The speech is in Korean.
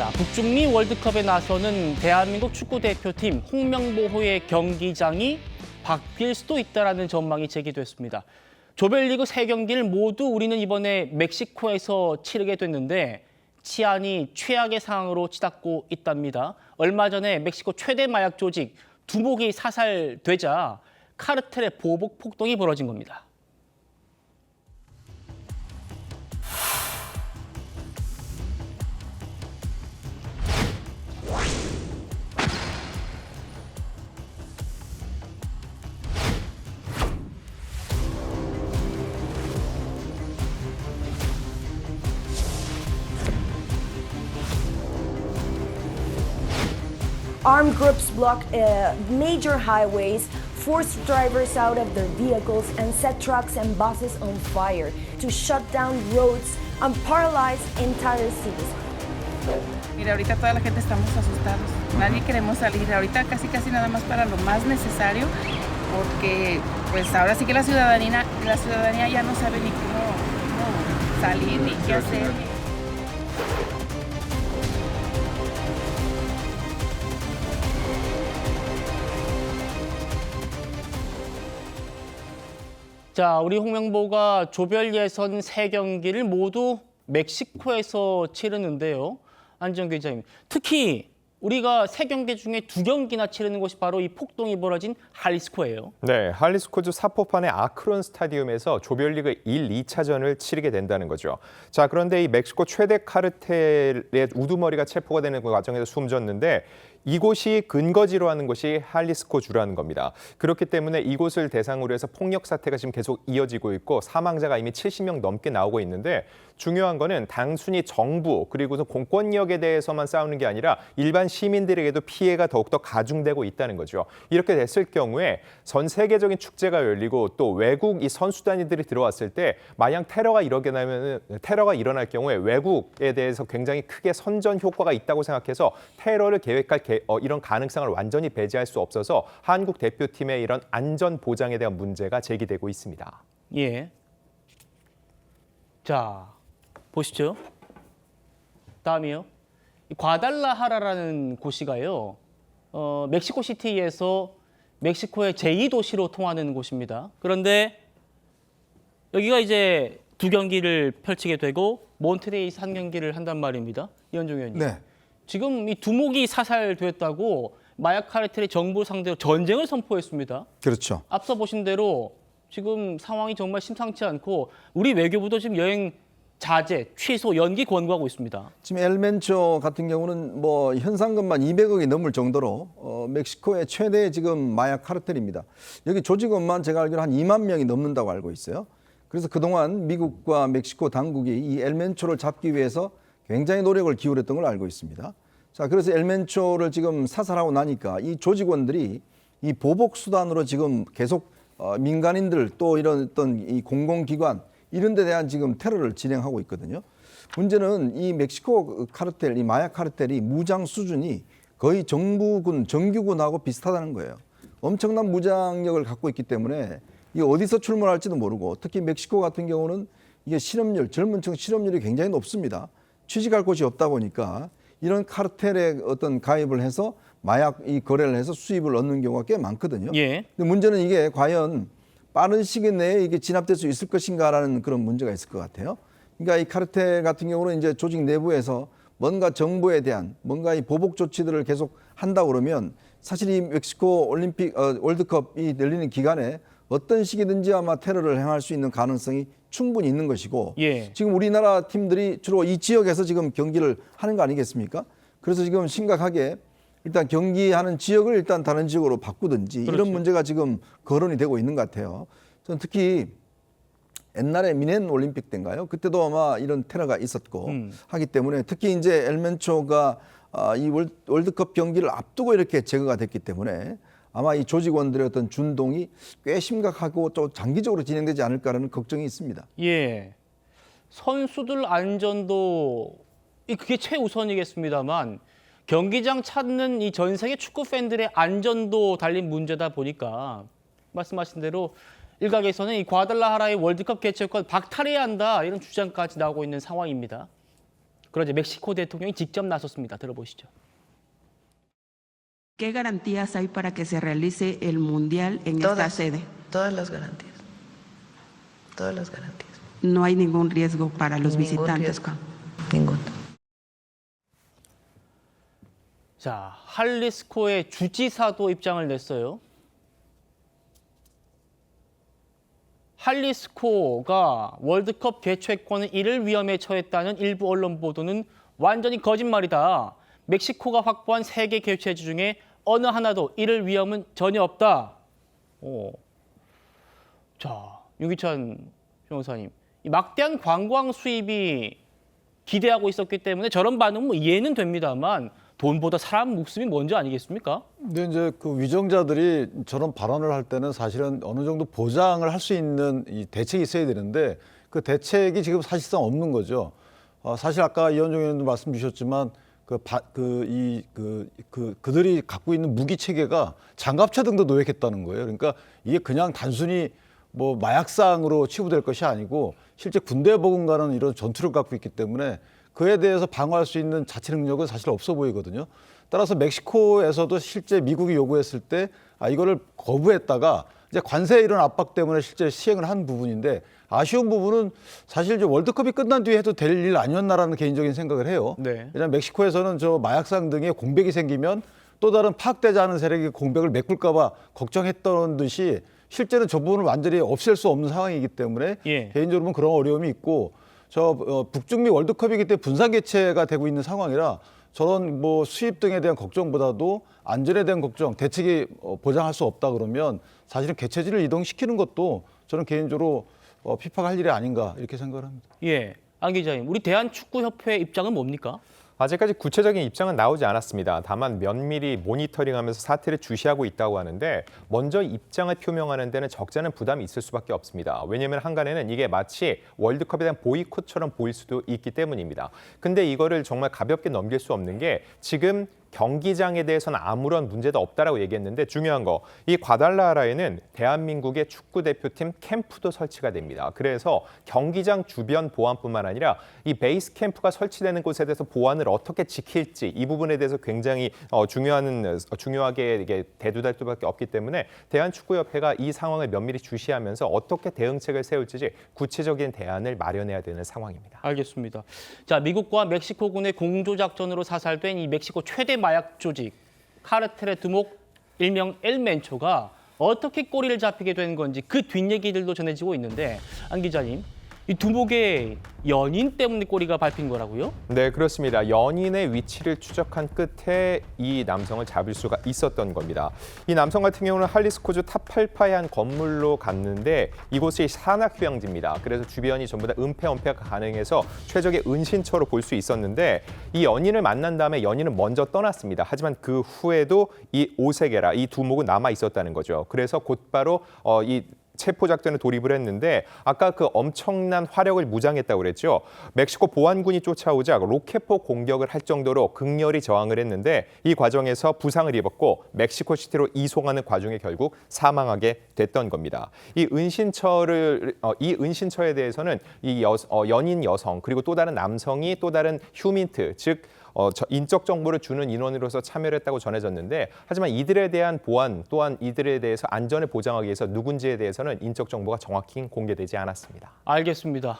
자, 북중미 월드컵에 나서는 대한민국 축구대표팀 홍명보호의 경기장이 바뀔 수도 있다는 전망이 제기됐습니다. 조별리그 3경기를 모두 우리는 이번에 멕시코에서 치르게 됐는데 치안이 최악의 상황으로 치닫고 있답니다. 얼마 전에 멕시코 최대 마약 조직 두목이 사살되자 카르텔의 보복 폭동이 벌어진 겁니다. Armed groups blocked major highways, forced drivers out of their vehicles, and set trucks and buses on fire to shut down roads and paralyze entire cities. Mira, ahorita toda la gente estamos asustados. Nadie queremos salir. Ahorita casi nada más para lo más necesario, porque pues ahora sí que la ciudadanía ya no sabe ni cómo salir ni qué hacer. 자, 우리 홍명보가 조별 예선 3경기를 모두 멕시코에서 치르는데요. 안정 기자님, 특히 우리가 3경기 중에 2경기나 치르는 곳이 바로 이 폭동이 벌어진 할리스코예요. 네, 할리스코주 사포판의 아크론 스타디움에서 조별리그 1, 2차전을 치르게 된다는 거죠. 자, 그런데 이 멕시코 최대 카르텔의 우두머리가 체포가 되는 과정에서 숨졌는데 이곳이 근거지로 하는 곳이 할리스코주라는 겁니다. 그렇기 때문에 이곳을 대상으로 해서 폭력 사태가 지금 계속 이어지고 있고 사망자가 이미 70명 넘게 나오고 있는데 중요한 거는 단순히 정부 그리고 공권력에 대해서만 싸우는 게 아니라 일반 시민들에게도 피해가 더욱더 가중되고 있다는 거죠. 이렇게 됐을 경우에 전 세계적인 축제가 열리고 또 외국 이 선수 단위들이 들어왔을 때 만약 테러가 일어날 경우에 외국에 대해서 굉장히 크게 선전 효과가 있다고 생각해서 테러를 계획할 이런 가능성을 완전히 배제할 수 없어서 한국 대표팀의 이런 안전 보장에 대한 문제가 제기되고 있습니다. 예. 자, 보시죠. 다음이요. 과달라하라라는 곳이가요. 멕시코 시티에서 멕시코의 제2도시로 통하는 곳입니다. 그런데 여기가 이제 2경기를 펼치게 되고 몬테레이에서 1경기를 한단 말입니다. 이현종 의원님. 네. 지금 이 두목이 사살됐다고 마약 카르텔이 정부 상대로 전쟁을 선포했습니다. 그렇죠. 앞서 보신 대로 지금 상황이 정말 심상치 않고 우리 외교부도 지금 여행 자제, 취소, 연기 권고하고 있습니다. 지금 엘멘초 같은 경우는 뭐 현상금만 200억이 넘을 정도로 멕시코의 최대 지금 마약 카르텔입니다. 여기 조직원만 제가 알기로 한 2만 명이 넘는다고 알고 있어요. 그래서 그동안 미국과 멕시코 당국이 이 엘멘초를 잡기 위해서 굉장히 노력을 기울였던 걸 알고 있습니다. 자, 그래서 엘멘초를 지금 사살하고 나니까 이 조직원들이 이 보복 수단으로 지금 계속 민간인들 또 이런 어떤 이 공공기관 이런 데 대한 지금 테러를 진행하고 있거든요. 문제는 이 멕시코 카르텔, 이 마약 카르텔이 무장 수준이 거의 정부군, 정규군하고 비슷하다는 거예요. 엄청난 무장력을 갖고 있기 때문에 이 어디서 출몰할지도 모르고 특히 멕시코 같은 경우는 이게 실업률, 젊은 층 실업률이 굉장히 높습니다. 취직할 곳이 없다 보니까 이런 카르텔에 어떤 가입을 해서 마약 이 거래를 해서 수입을 얻는 경우가 꽤 많거든요. 예. 근데 문제는 이게 과연 빠른 시기 내에 이게 진압될 수 있을 것인가라는 그런 문제가 있을 것 같아요. 그러니까 이 카르텔 같은 경우는 이제 조직 내부에서 뭔가 정부에 대한 뭔가 이 보복 조치들을 계속 한다 그러면 사실 이 멕시코 올림픽 월드컵이 열리는 기간에 어떤 시기든지 아마 테러를 행할 수 있는 가능성이 충분히 있는 것이고 예. 지금 우리나라 팀들이 주로 이 지역에서 지금 경기를 하는 거 아니겠습니까? 그래서 지금 심각하게 일단 경기하는 지역을 일단 다른 지역으로 바꾸든지 그렇죠. 이런 문제가 지금 거론이 되고 있는 것 같아요. 저는 특히 옛날에 미넨 올림픽 때인가요? 그때도 아마 이런 테러가 있었고 하기 때문에 특히 이제 엘멘초가 이 월드컵 경기를 앞두고 이렇게 제거가 됐기 때문에 아마 이 조직원들의 어떤 준동이 꽤 심각하고 또 장기적으로 진행되지 않을까라는 걱정이 있습니다. 예. 선수들 안전도 그게 최우선이겠습니다만 경기장 찾는 이 전 세계 축구 팬들의 안전도 달린 문제다 보니까 말씀하신 대로 일각에서는 이 과달라하라의 월드컵 개최권 박탈해야 한다 이런 주장까지 나오고 있는 상황입니다. 그러자 멕시코 대통령이 직접 나섰습니다. 들어보시죠. ¿Qué garantías hay para que se realice el Mundial en esta sede? Todas las garantías. Todas las garantías. No hay ningún riesgo para los Ningún visitantes. riesgo. Ninguno. 자, 할리스코의 주지사도 입장을 냈어요. 할리스코가 월드컵 개최권을 잃을 위험에 처했다는 일부 언론 보도는 완전히 거짓말이다. 멕시코가 확보한 3개 개최지 중에 어느 하나도 잃을 위험은 전혀 없다. 자, 윤기찬 변호사님, 이 막대한 관광 수입이 기대하고 있었기 때문에 저런 반응은 뭐 이해는 됩니다만 돈보다 사람 목숨이 먼저 아니겠습니까? 근데 이제 그 위정자들이 저런 발언을 할 때는 사실은 어느 정도 보장을 할 수 있는 이 대책이 있어야 되는데 그 대책이 지금 사실상 없는 거죠. 사실 아까 이현종 의원도 말씀 주셨지만 그들이 갖고 있는 무기 체계가 장갑차 등도 노획했다는 거예요. 그러니까 이게 그냥 단순히 뭐 마약상으로 치부될 것이 아니고 실제 군대에 버금가는 이런 전투를 갖고 있기 때문에 그에 대해서 방어할 수 있는 자체 능력은 사실 없어 보이거든요. 따라서 멕시코에서도 실제 미국이 요구했을 때 이거를 거부했다가 이제 관세 이런 압박 때문에 실제 시행을 한 부분인데 아쉬운 부분은 사실 이제 월드컵이 끝난 뒤에 해도 될 일 아니었나라는 개인적인 생각을 해요. 네. 왜냐하면 멕시코에서는 저 마약상 등의 공백이 생기면 또 다른 파악되지 않은 세력이 공백을 메꿀까 봐 걱정했던 듯이 실제는 저 부분을 완전히 없앨 수 없는 상황이기 때문에 예. 개인적으로는 그런 어려움이 있고 북중미 월드컵이기 때문에 분산 개최가 되고 있는 상황이라 저런 뭐 수입 등에 대한 걱정보다도 안전에 대한 걱정, 대책이 보장할 수 없다 그러면 사실은 개최지를 이동시키는 것도 저는 개인적으로 피파할 일이 아닌가 이렇게 생각을 합니다. 예, 안 기자님, 우리 대한축구협회 입장은 뭡니까? 아직까지 구체적인 입장은 나오지 않았습니다. 다만 면밀히 모니터링하면서 사태를 주시하고 있다고 하는데 먼저 입장을 표명하는 데는 적지 않은 부담이 있을 수밖에 없습니다. 왜냐하면 한간에는 이게 마치 월드컵에 대한 보이콧처럼 보일 수도 있기 때문입니다. 근데 이거를 정말 가볍게 넘길 수 없는 게 지금 경기장에 대해서는 아무런 문제도 없다라고 얘기했는데 중요한 거, 이 과달라하라에는 대한민국의 축구 대표팀 캠프도 설치가 됩니다. 그래서 경기장 주변 보안뿐만 아니라 이 베이스 캠프가 설치되는 곳에 대해서 보안을 어떻게 지킬지 이 부분에 대해서 굉장히 중요하게 이게 대두될 수밖에 없기 때문에 대한축구협회가 이 상황을 면밀히 주시하면서 어떻게 대응책을 세울지 구체적인 대안을 마련해야 되는 상황입니다. 알겠습니다. 자, 미국과 멕시코군의 공조작전으로 사살된 이 멕시코 최대 마약 조직 카르텔의 두목 일명 엘멘초가 어떻게 꼬리를 잡히게 된 건지 그 뒷얘기들도 전해지고 있는데 안 기자님, 이 두목의 연인 때문에 꼬리가 밟힌 거라고요? 네, 그렇습니다. 연인의 위치를 추적한 끝에 이 남성을 잡을 수가 있었던 겁니다. 이 남성 같은 경우는 할리스코주 타팔파의 한 건물로 갔는데 이곳이 산악휴양지입니다. 그래서 주변이 전부 다 은폐가 가능해서 최적의 은신처로 볼 수 있었는데 이 연인을 만난 다음에 연인은 먼저 떠났습니다. 하지만 그 후에도 이 오세게라, 이 두목은 남아 있었다는 거죠. 그래서 곧바로 이 체포작전에 돌입을 했는데 아까 그 엄청난 화력을 무장했다고 그랬죠. 멕시코 보안군이 쫓아오자 로켓포 공격을 할 정도로 극렬히 저항을 했는데 이 과정에서 부상을 입었고 멕시코시티로 이송하는 과정에 결국 사망하게 됐던 겁니다. 이 은신처에 대해서는 이 연인 여성 그리고 또 다른 남성이 또 다른 휴민트 즉 인적 정보를 주는 인원으로서 참여를 했다고 전해졌는데 하지만 이들에 대한 보안 또한 이들에 대해서 안전을 보장하기 위해서 누군지에 대해서는 인적 정보가 정확히 공개되지 않았습니다. 알겠습니다.